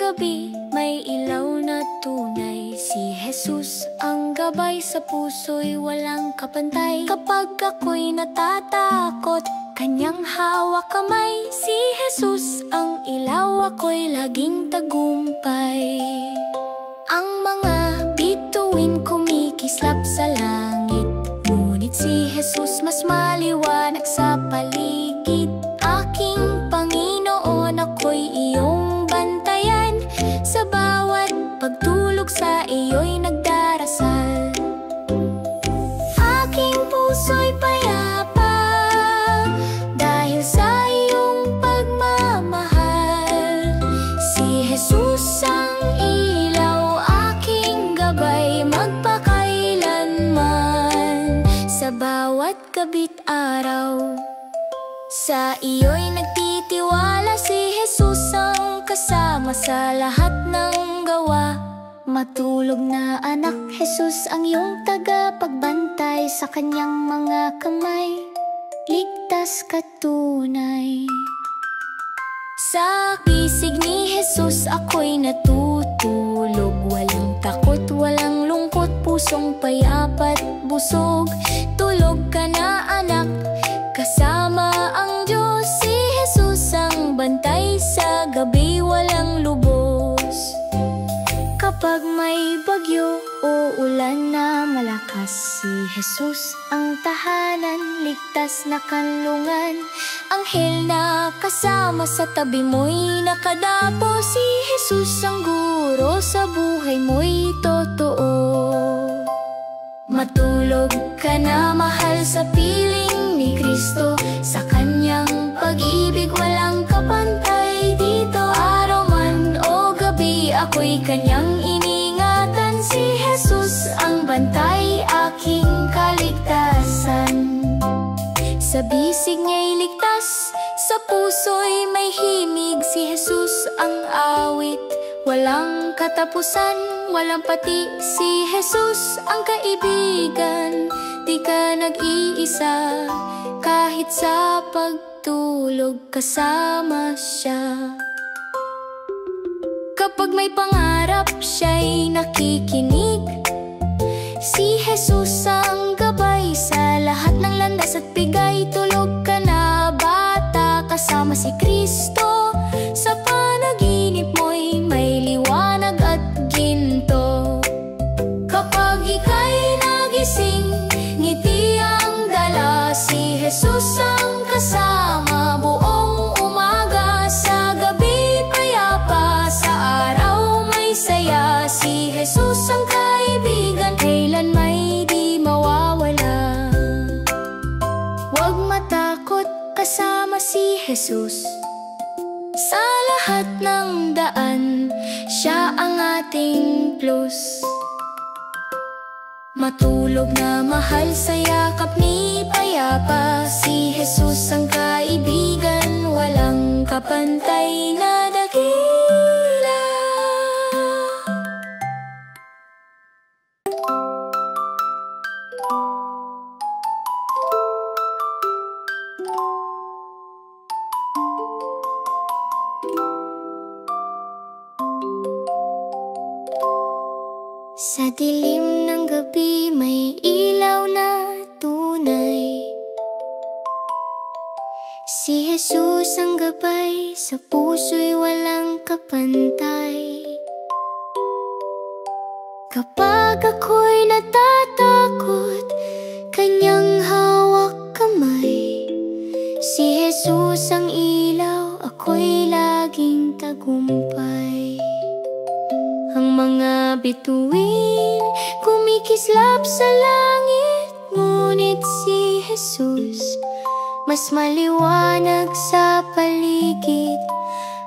gabi, may ilaw na tunay. Si Jesus ang gabay, sa puso'y walang kapantay. Kapag ako'y natatakot, kanyang hawak kamay. Si Jesus ang ilaw, ako'y laging tagumpay. Ang mga bituin kumikislap sa langit, ngunit si Jesus mas maliwanag sa paligid. Aking Panginoon, ako'y iyong bantayan. Sa bawat pagtulog sa iyo'y nagdarasal. Aking puso'y payapa dahil sa iyong pagmamahal. Si Jesus ang ilaw, aking gabay magpakailanman. Sa bawat gabit araw, sa iyo'y nagtitiwala. Si Jesus ang kasama sa lahat ng gawa. Matulog na anak, Jesus ang iyong tagapagbantay. Sa kanyang mga kamay, ligtas ka tunay. Sa pisig ni Jesus ako'y natutulog. Walang takot, walang lungkot, pusong payapa't busog. Tulog ka na anak, kasama ang Diyos. Si Jesus ang bantay, sa gabi walang lubos. Kapag may bagyo o ulan na malakas, si Jesus ang tahanan, ligtas na kanlungan. Anghel na kasama, sa tabi mo'y nakadapo. Si Jesus ang guro, sa buhay mo'y totoo. Matulog ka na mahal, sa piling ni Kristo. Sa kanyang pag-ibig walang kapantay. Dito araw man o gabi, ako'y kanyang iningatan. Si Jesus ang bantay, aking kaligtasan. Sa bisig niya'y ligtas, sa puso'y may himig. Si Jesus ang awit, walang katapusan, walang pati. Si Jesus ang kaibigan, di ka nag-iisa. Kahit sa pagtulog kasama siya. Kapag may pangarap, siya'y nakikinig. Si Jesus ang gabay, sa lahat ng landas at bigay. Tulog ka na bata, kasama si Kristo. Sa panaginip mo'y may liwanag at ginto. Kapag ika'y nagising, ngiti ang dala. Si Jesus ang kasama buong umaga. Sa gabi payapa, sa araw may saya. Si Jesus ang kaibigan, kailan may di mawawala. Huwag matakot, kasama si Jesus. Sa lahat ng daan, siya ang ating plus. Matulog na mahal, sa yakap ni payapa. Si Jesus ang kaibigan, walang kapantay na dakila. Sa dilim ng gabi may ilaw na tunay. Si Jesus ang gabay, sa puso'y walang kapantay. Kapag ako'y natatakot, kanyang hawak kamay. Si Jesus ang ilaw, ako'y laging tagumpay. Ang mga bituin kumikislap sa langit, ngunit si Jesus mas maliwanag sa paligid.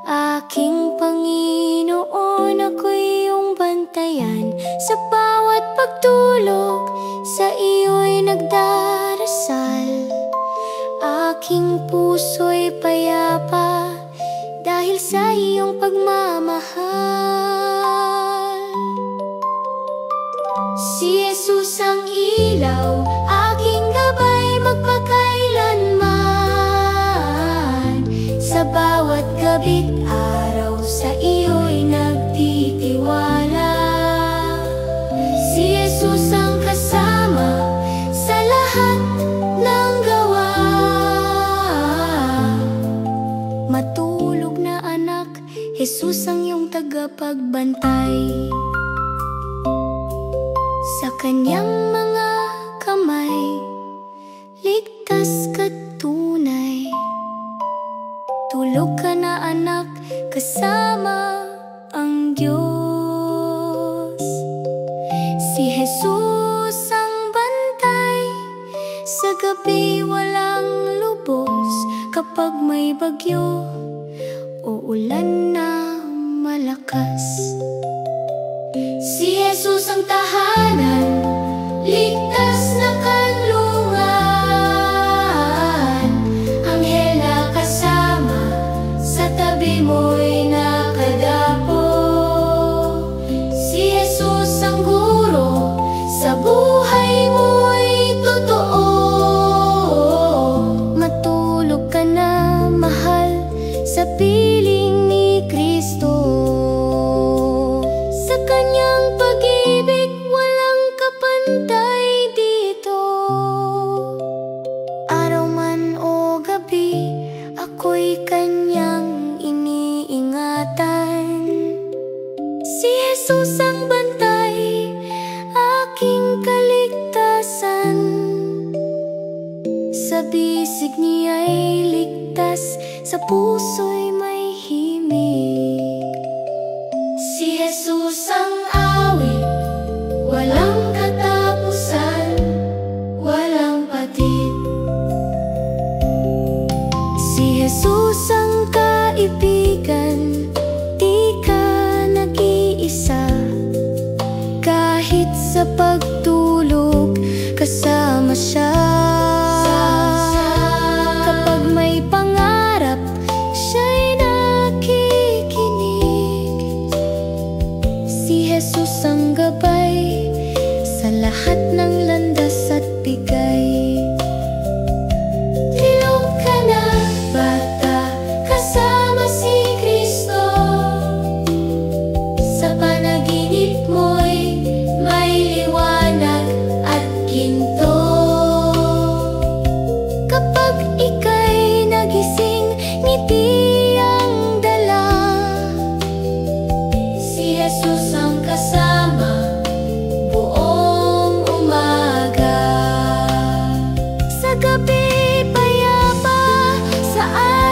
Aking Panginoon, ako'y iyong bantayan. Sa bawat pagtulog, sa iyo'y nagdarasal. Aking puso'y payapa dahil sa iyong pagmamahal. Si Jesus ang ilaw, aking gabay magpakailanman. Sa bawat gabit araw, sa iyo'y nag Jesus ang iyong tagapagbantay. Sa kanyang mga kamay, ligtas ka tunay. Tulog ka na anak, kasama ang Diyos. Si Jesus ang bantay, sa gabi walang lubos. Kapag may bagyo o ulan na malakas, si Jesus ang tahanan, ligtas na kanlungan. Anghel na kasama, sa tabi mo'y nakadapo. Si Jesus ang guro, sa buhay mo'y totoo. Matulog ka na mahal, sa piling ni Kristo. Sa kanyang pag-ibig walang kapantay dito. Araw man o gabi, ako'y kanyang iniingatan. Si Jesus ang bantay, aking kaligtasan. Sa bisig niya'y ligtas, sa puso'y may himig. Si Jesus ang awit, walang katapusan, walang patid. Si Jesus ang kaibigan, di ka nag-iisa. Kahit sa pagtulog, kasama siya. Kapag may pangarap, siya'y nakikinig. Si Jesus ang gabay, sa lahat ng landas at bigay. Tilog ka na bata, kasama si Kristo. Sa panaginip mo'y may liwanag at ginto. Kapag ika'y nagising, ngiti ang dala. Si Jesus ang kasama, buong umaga. Sa gabi payapa, sa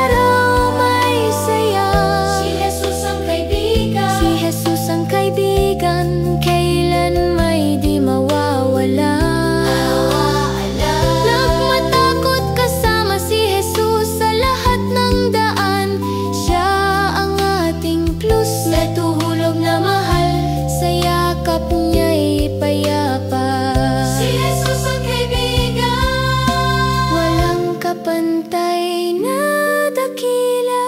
araw may saya. Si Jesus ang kaibigan, si Jesus ang kaibigan, kailan may di mawawala. Huwag matakot, kasama si Jesus sa lahat ng daan. Siya ang ating plus, natuhulog na mahal, sa yakap niya'y payapa. Si Jesus ang kaibigan, walang kapantay na dakila.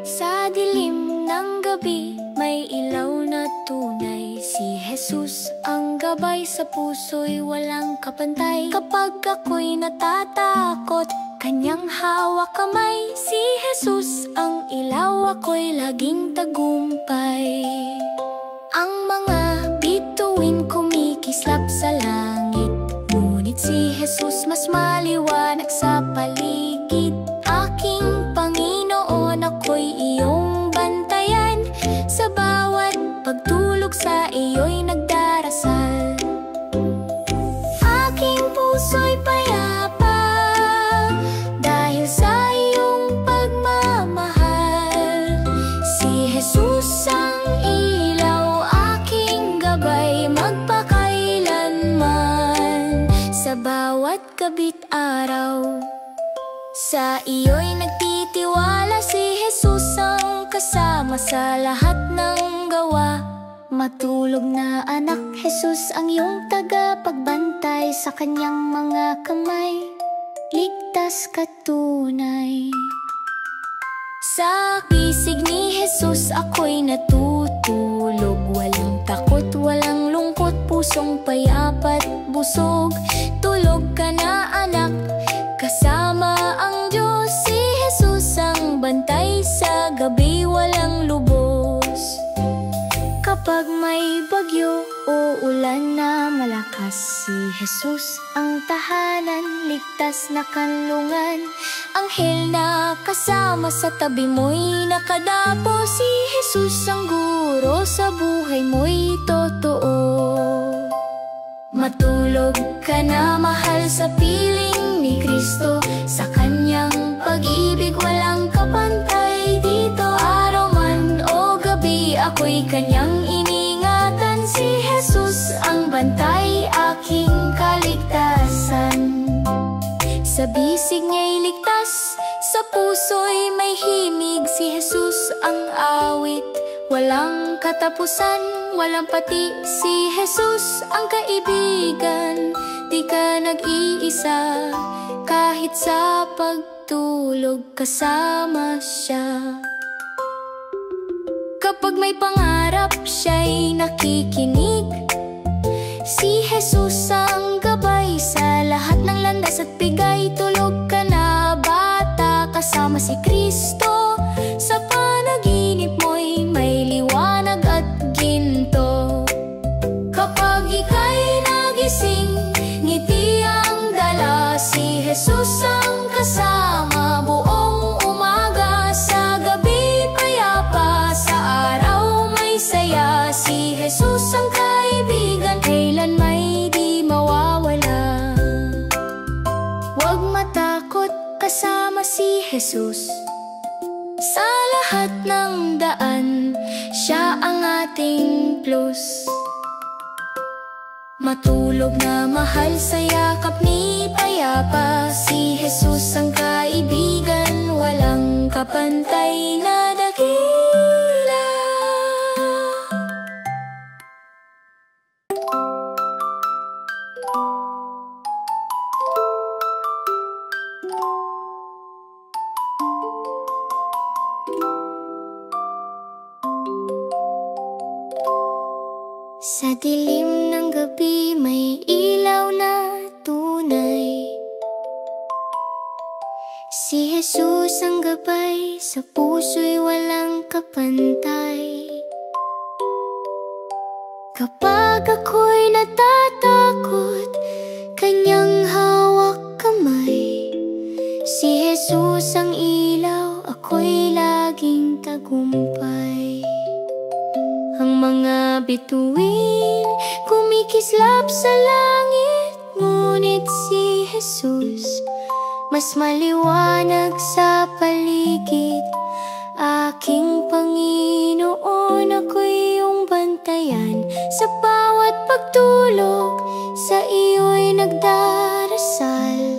Sa dilim ng gabi, may ilaw na tunay. Si Jesus ang gabay, sa puso'y walang kapantay. Kapag ako'y natatakot, kanyang hawak kamay. Si Jesus ang ilaw, ako'y laging tagumpay. Ang mga bituin kumikislap sa langit, ngunit si Jesus mas maliwanag sa paligid. Aking Panginoon, ako'y iyong bantayan. Sa bawat pagtulog sa iyo'y nagdarasal. Aking puso'y payapa, dahil sa iyong pagmamahal. Si Jesus ang ilaw, aking gabay, magpakailanman. Sa bawat gabit araw, sa iyo'y nagtitiwala. Si Jesus ang kasama sa lahat ng gawa. Matulog na anak, Jesus ang iyong tagapagbantay. Sa kanyang mga kamay, ligtas ka tunay. Sa bisig ni Jesus ako'y natutulog. Walang takot, walang lungkot, pusong payapa't busog. Tulog ka na anak, kasama bagyo o ulan na malakas, si Jesus ang tahanan, ligtas na kanlungan. Anghel na kasama sa tabi mo'y nakadapo, si Jesus ang guro sa buhay mo'y totoo. Matulog ka na mahal sa piling ni Kristo, sa kanyang pag-ibig walang kapantay dito. Araw man o gabi ako'y kanyang iningatan, si Jesus ang bantay, aking kaligtasan. Sa bisig niya'y ligtas, sa puso'y may himig, si Jesus ang awit, walang katapusan, walang pati, si Jesus ang kaibigan. Di ka nag-iisa, kahit sa pagtulog kasama siya. Kapag may pangarap siya'y nakikinig, si Jesus ang gabay sa lahat ng landas at bigay. Tulog ka na bata, kasama si Kristo, sa panaginip mo'y may liwanag at ginto. Kapag ika'y nagising, ngiti ang dala, si Jesus ang kasama buong umaga. Sa gabi payapa, sa araw may saya, si Jesus ang kaibigan, kailan may di mawawala. Huwag matakot, kasama si Jesus. Sa lahat ng daan, siya ang ating plus. Matulog na mahal sa yakap ni payapa, si Jesus ang kaibigan, walang kapantay na dakila. Sa dilim ng gabi may ilaw na tunay, si Jesus ang gabay, sa puso'y walang kapantay. Kapag ako'y natatakot, kanyang hawak kamay, si Jesus ang ilaw, ako'y laging tagumpay. Ang mga bituin kumikislap sa langit, ngunit si Jesus mas maliwanag sa paligid. Aking Panginoon, ako'y iyong bantayan, sa bawat pagtulog sa iyo'y nagdarasal.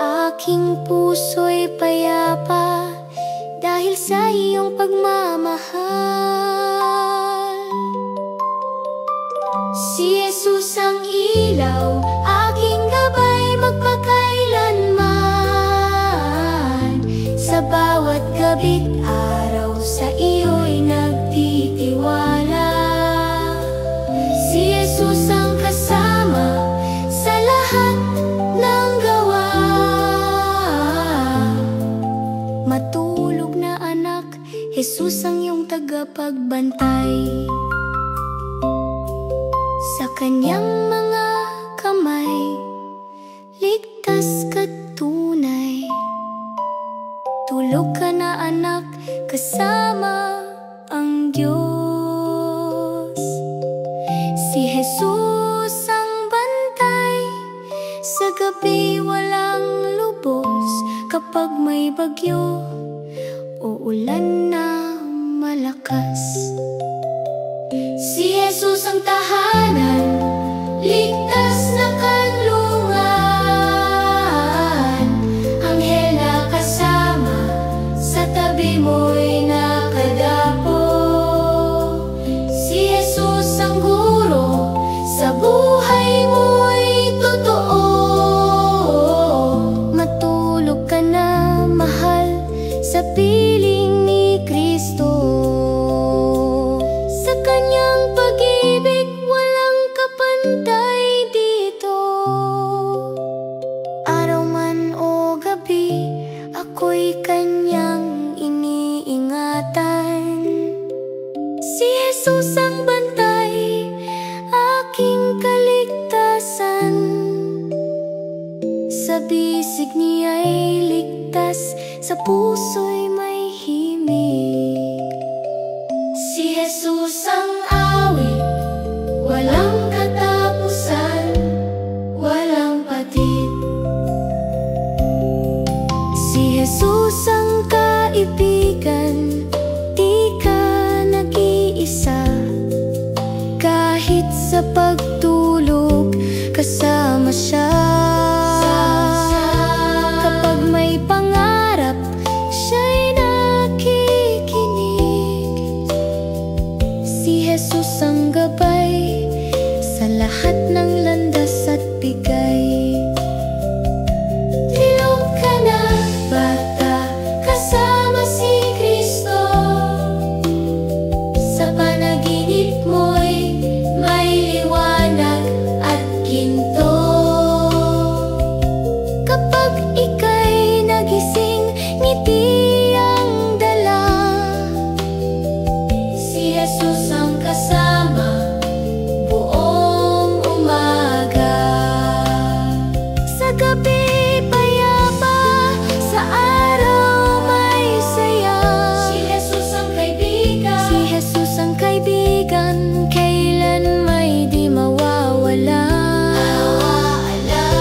Aking puso'y payapa dahil sa iyong pagmamahal. Si Jesus ang ilaw, aking gabay magpakailanman. Sa bawat gabi't araw sa iyo'y nagtitiwala. Si Jesus ang kasama sa lahat ng gawa. Matulog na anak, Jesus ang iyong tagapagbantay. Sa kanyang mga kamay, ligtas ka tunay. Tulog ka na anak, kasama ang Diyos. Si Jesus ang bantay, sa gabi walang lubos. Kapag may bagyo o ulan na malakas, si Jesus ang tahanan, ligtas na kanlungan. Anghel na kasama, sa tabi mo'y nakadapo. Si Jesus ang guro, sa buhay mo'y totoo. Matulog ka na mahal sa piling ni Kristo. Sa kanyang pag-ibig walang kapantay. ika'y ligtas, sa puso'y may himig. Si Jesus ang awit, walang katapusan, walang patid. Si Jesus ang kaibigan, di ka nag-iisa. Kahit sa pagtulog, kasama siya. Kapag may pangarap, siya'y nakikinig. Si Jesus ang gabay sa lahat ng landas at bigay. Tilog ka na, bata, kasama si Kristo. Sa panaginip mo'y may liwanag at ginto. Kapag ika'y nagising, ngiti ang dala. Si Jesus ang kasama buong umaga. Sa gabi payapa, sa araw may saya. Si Jesus ang kaibigan, si Jesus ang kaibigan, kailan may di mawawala.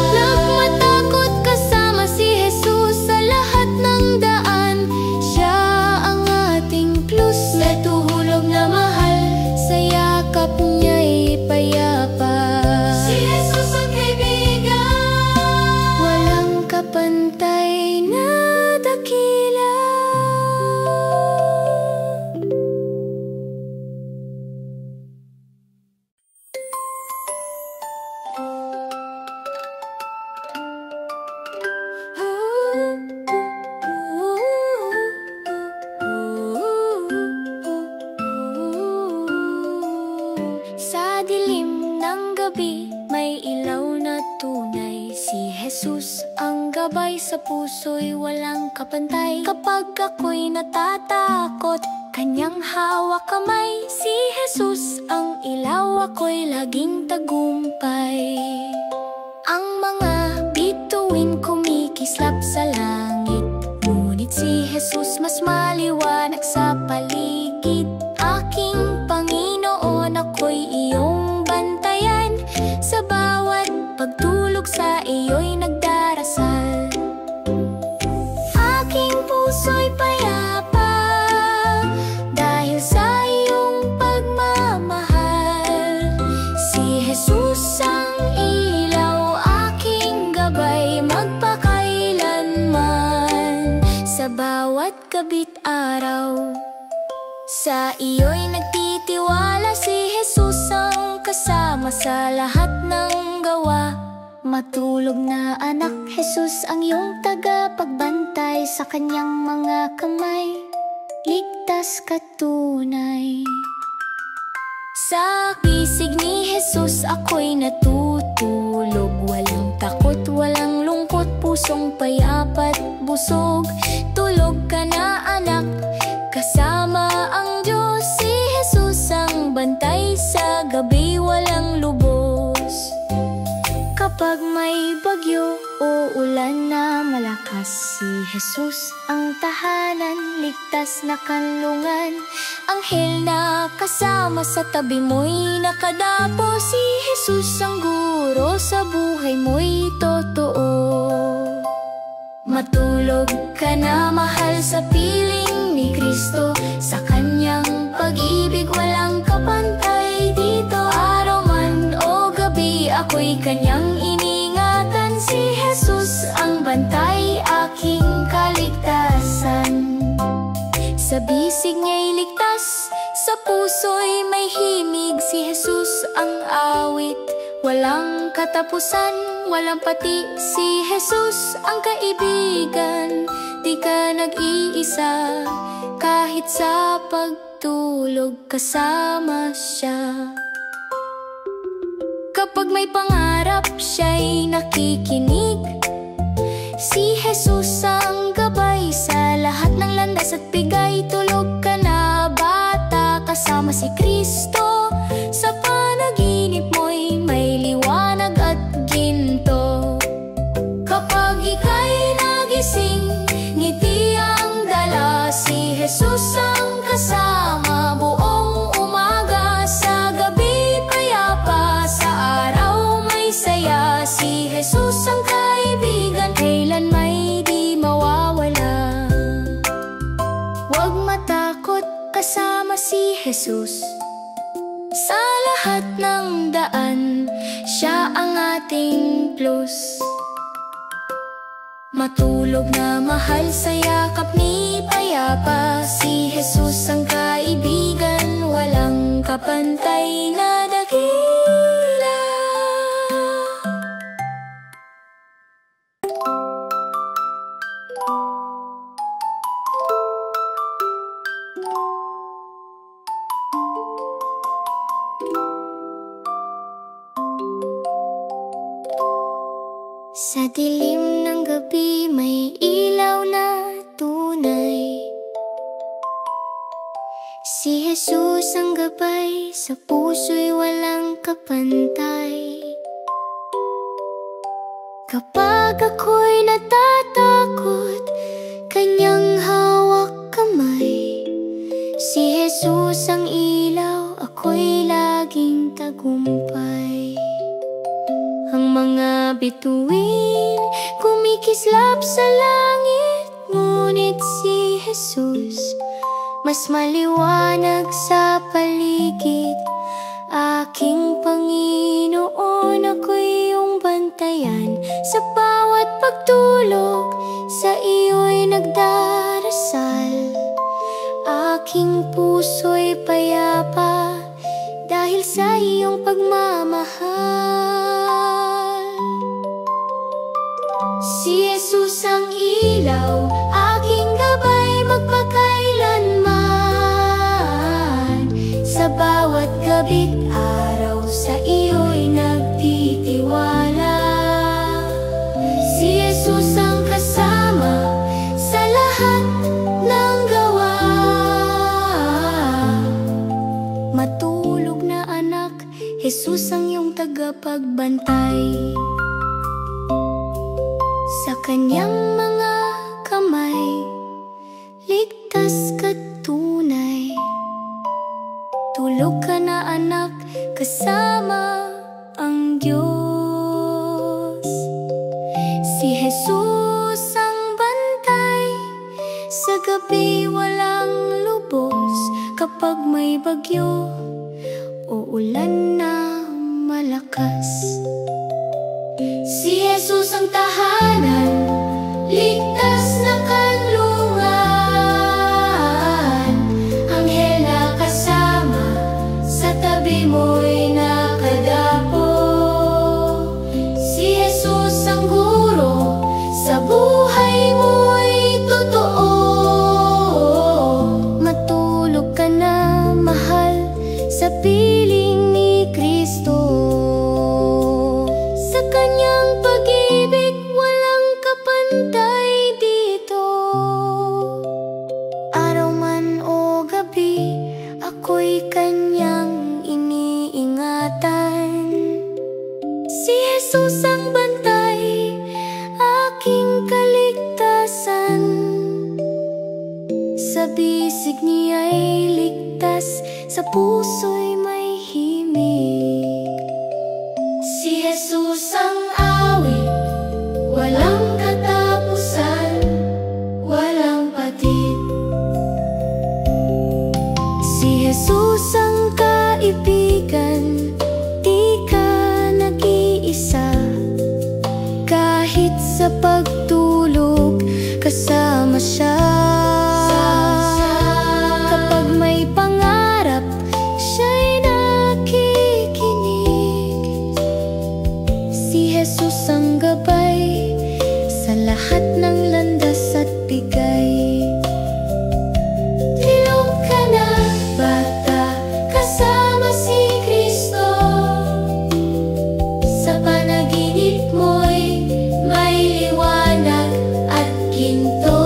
Huwag matakot, kasama si Jesus sa lahat ng daan. Siya ang ating plus, natuhulog na mahal, sa yakap niya'y payapa. Si Jesus ang kaibigan, walang kapantay na dakila. Sa dilim ng gabi, may ilaw na tunay. Si Jesus ang gabay, sa puso'y walang kapantay. Kapag ako'y natatakot, kanyang hawak kamay. Si Jesus ang ilaw, ako'y laging tagumpay. Ang mga bituin kumikislap sa langit, ngunit si Jesus mas maliwanag sa paligid. Aking Panginoon, ako'y iyong bantayan. Sa bawat pagtulog sa iyo'y nagdarasal. Aking puso'y payapa dahil sa iyong pagmamahal. Si Jesus ang ilaw, aking gabay, magpakailanman. Sa bawat gabit araw, sa iyo'y nagtitiwala. Si Jesus ang kasama sa lahat ng gawa. Matulog na anak, Jesus ang iyong tagapagbantay. Sa kanyang mga kamay, ligtas ka tunay. Sa bisig ni Jesus ako'y natutulog. Walang takot, walang lungkot, pusong payapa't busog. Tulog ka na anak, kasama ang Diyos. Si Jesus ang bantay, sa gabi walang lubos. Kapag may bagyo o ulan na malakas, si Jesus ang tahanan, ligtas na kanlungan. Anghel na kasama sa tabi mo'y nakadapo. Si Jesus ang guro, sa buhay mo'y totoo. Matulog ka na mahal, sa piling ni Kristo. Sa kanyang pag-ibig walang kapantay. Dito araw man o gabi, ako'y kanyang iningatan. Si Jesus ang bantay, aking kaligtasan. Sa bisig niya'y ligtas, sa puso'y may himig. Si Jesus ang awit, walang katapusan, walang pati. Si Jesus ang kaibigan, di ka nag-iisa. Kahit sa pagtulog, kasama siya. Kapag may pangarap, siya'y nakikinig. Si Jesus ang gabay sa lahat ng landas at bigay. Tulog ka na bata, kasama si Kristo. Sa panaginip mo'y may liwanag at ginto. Kapag ika'y nagising, Jesus. Sa lahat ng daan, siya ang ating plus. Matulog na mahal sa yakap ni payapa, si Jesus ang kaibigan, walang kapantay na dakila. Sa dilim ng gabi may ilaw na tunay, si Jesus ang gabay, sa puso'y walang kapantay. Kapag ako'y natatakot, kanyang hawak kamay, si Jesus ang ilaw, ako'y laging tagumpay. Ang mga bituin kumikislap sa langit, ngunit si Jesus mas maliwanag sa paligid. Aking Panginoon, ako'y iyong bantayan, sa bawat pagtulog sa iyo'y nagdarasal. Aking puso'y payapa dahil sa iyong pagmamahal. Si Jesus ang ilaw, aking gabay magpakailanman. Sa bawat gabi't araw sa iyo'y nagtitiwala. Si Jesus ang kasama sa lahat ng gawa. Matulog na anak, Jesus ang iyong tagapagbantay. Sa kanyang mga kamay, ligtas ka tunay. Tulog ka na anak, kasama ang Diyos. Si Jesus ang bantay, sa gabi walang lubos. Kapag may bagyo o ulan na malakas, si Jesus ang tahanan, ligtas na kanlungan. Anghel na kasama, sa tabi mo'y nakadapo. Si Jesus ang guro, sa buhay mo'y totoo. Matulog ka na mahal, sa piling ni Kristo. Sa kanyang pag-ibig walang kapantay dito. Araw man o gabi, ako'y kanyang iniingatan. Si Jesus ang bantay, aking kaligtasan. Sa bisig niya'y ligtas, sa puso'y may himig. Si Jesus ang awit, walang katapusan, walang patid. Si Jesus ang kaibigan, di ka nag-iisa. Kahit sa pagtulog, kasama siya. Kapag may pangarap, siya'y nakikinig. Si Jesus ang gabay, sa lahat ng landas at bigay. Tilog ka na, bata, kasama si Kristo. Sa panaginip mo'y may liwanag at ginto.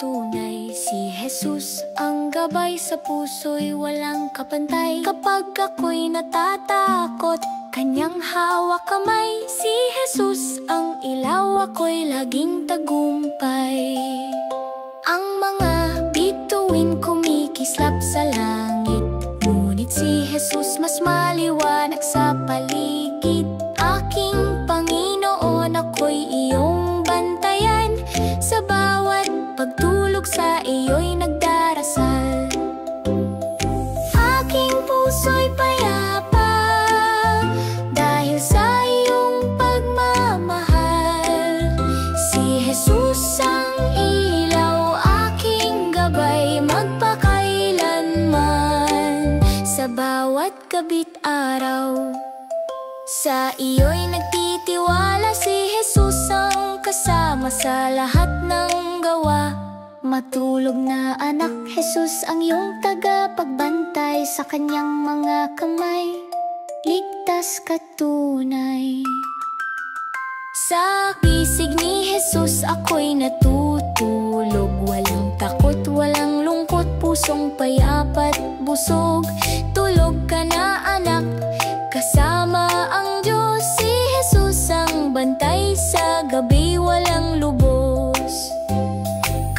tunay. Si Jesus ang gabay, sa puso'y walang kapantay. Kapag ako'y natatakot, kanyang hawak kamay. Si Jesus ang ilaw, ako'y laging tagumpay. Ang mga bituin kumikislap sa langit, ngunit si Jesus mas maliwanag sa paligid. Aking Panginoon, ako'y iyong bantayan. Sa bawat pagtulog sa iyo'y nagdarasal. Aking puso'y payapa dahil sa iyong pagmamahal. Si Jesus ang ilaw, aking gabay, magpakailanman. Sa bawat gabit araw, sa iyo'y nagtitiwala. Si Jesus ang kasama sa lahat ng gawa. Matulog na anak, Jesus ang iyong tagapagbantay. Sa kanyang mga kamay, ligtas ka tunay. Sa bisig ni Jesus ako'y natutulog. Walang takot, walang lungkot, pusong payapa't busog. Tulog ka na anak, kasama ang Diyos. Si Jesus ang bantay, sa gabi walang lubos.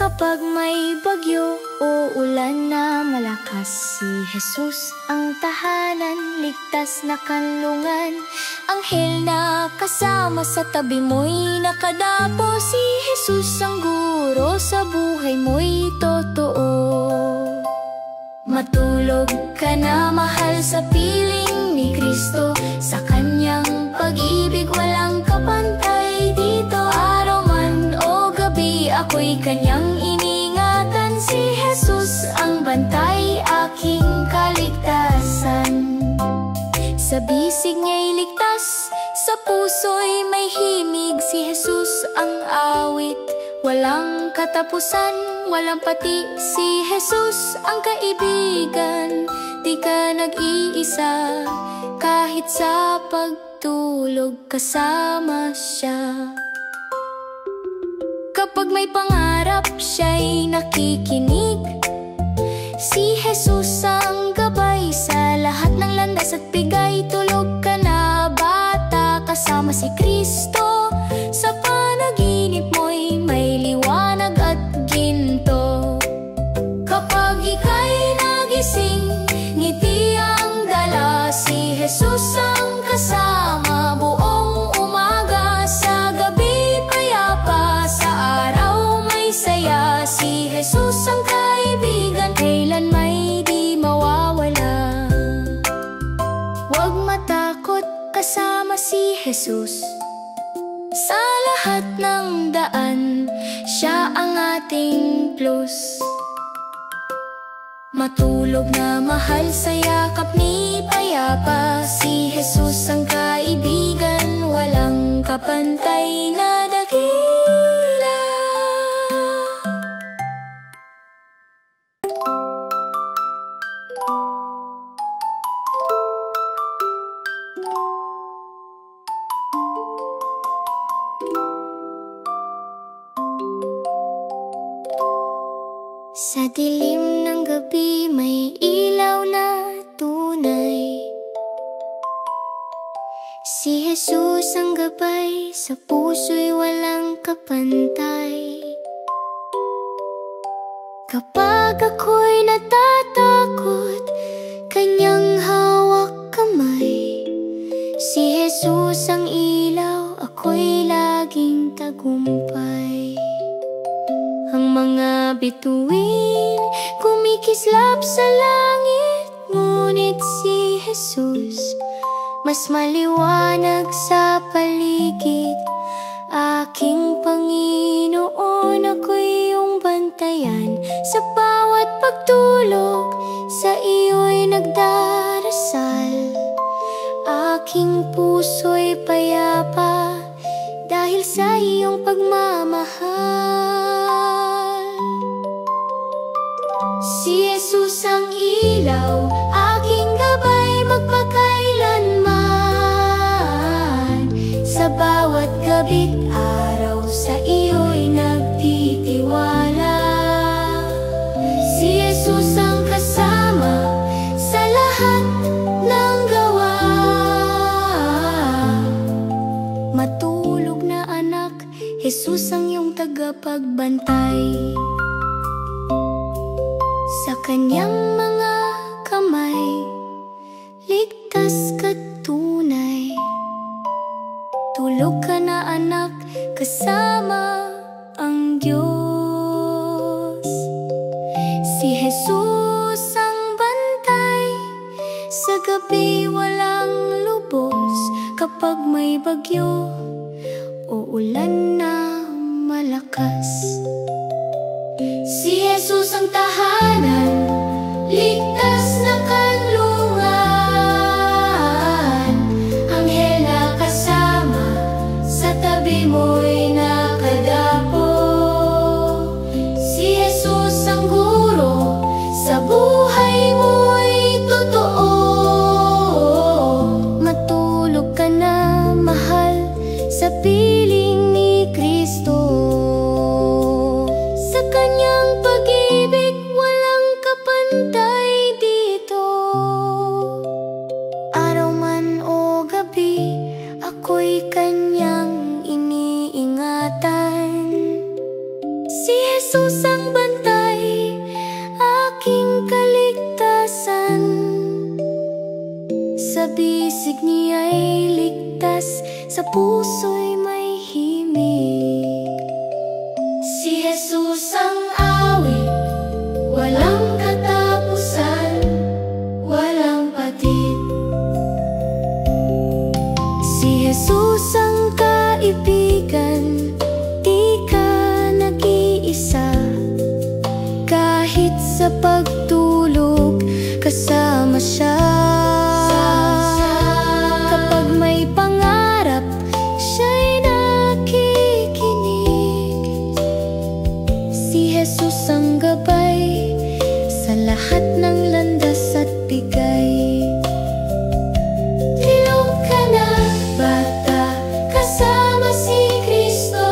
Kapag may bagyo o ulan na malakas, si Jesus ang tahanan, ligtas na kanlungan. Anghel na kasama sa tabi mo'y nakadapo. Si Jesus ang guro, sa buhay mo'y totoo. Matulog ka na mahal, sa piling ni Kristo. Sa kanyang pag-ibig walang kapantay dito. Araw man o gabi ako'y kanyang iningatan. Si Jesus ang bantay, aking kaligtasan. Sa bisig niya'y ligtas, sa puso'y may himig. Si Jesus ang awit, walang katapusan, walang pati. Si Jesus ang kaibigan, di ka nag-iisa. Kahit sa pagtulog kasama siya. Kapag may pangarap, siya'y nakikinig. Si Jesus ang gabay, sa lahat ng landas at bigay. Tulog ka na bata, kasama si Kristo. Sa panaginip mo'y may liwanag at ginto. Kapag ika'y nagising, ngiti ang dala. Si Jesus ang kasama buong umaga. Sa gabi payapa, sa araw may saya. Si Jesus ang kaibigan, kailan may di mawawala. Huwag matakot, kasama si Jesus. Sa lahat ng daan, siya ang ating plus. Matulog na mahal, sa yakap ni payapa. Si Jesus ang kaibigan, walang kapantay na dakila. Sa dilim ng gabi may ilaw na tunay. Si Jesus ang gabay, sa puso'y walang kapantay. Kapag ako'y natatakot, kanyang hawak kamay. Si Jesus ang ilaw, ako'y laging tagumpay. Ang mga bituin kumikislap sa langit, ngunit si Jesus mas maliwanag sa paligid. Aking Panginoon, ako'y iyong bantayan. Sa bawat pagtulog, sa iyo'y nagdarasal. Aking puso'y payapa dahil sa iyong pagmamahal. Si Jesus ang ilaw, aking gabay, magpakailanman. Sa bawat gabit araw, sa iyo'y nagtitiwala. Jesus ang iyong tagapagbantay. Sa kanyang mga kamay, ligtas ka tunay. Tulog ka na anak, kasama ang Diyos. Si Jesus ang bantay, sa gabi walang lubos. Kapag may bagyo o ulan na malakas, si Jesus ang tahanan, ligtas na kanlungan. Anghel na kasama, sa tabi mo'y nakadapo. Si Jesus ang guro, sa buhay mo'y totoo. Matulog ka na mahal, sa piling ni Kristo. Sa kanyang pag-ibig walang kapantay dito. Araw man o gabi, ako'y kanyang iniingatan. Si Jesus ang bantay, aking kaligtasan. Sa bisig niya'y ligtas, sa puso'y may himig. Si Jesus ang awit, walang katapusan, walang patid. Si Jesus ang kaibigan, di ka nag-iisa. Kahit sa pagtulog, kasama siya. Kapag may pangarap, siya'y nakikinig. Si Jesus ang gabay, sa lahat ng landas at bigay. Tulog ka na, bata, kasama si Kristo.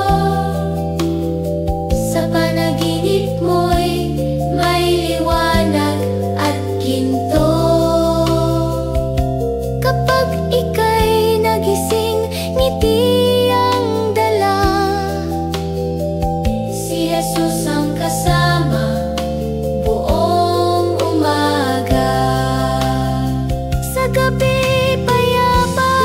Sa panaginip mo'y may liwanag at ginto. Kapag ika'y nagising, ngiti ang dala. Si Jesus ang kasama, buong umaga. Sa gabi payapa,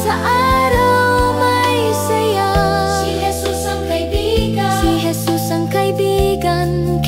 sa araw may saya. Si Jesus ang kaibigan, si Jesus ang kaibigan.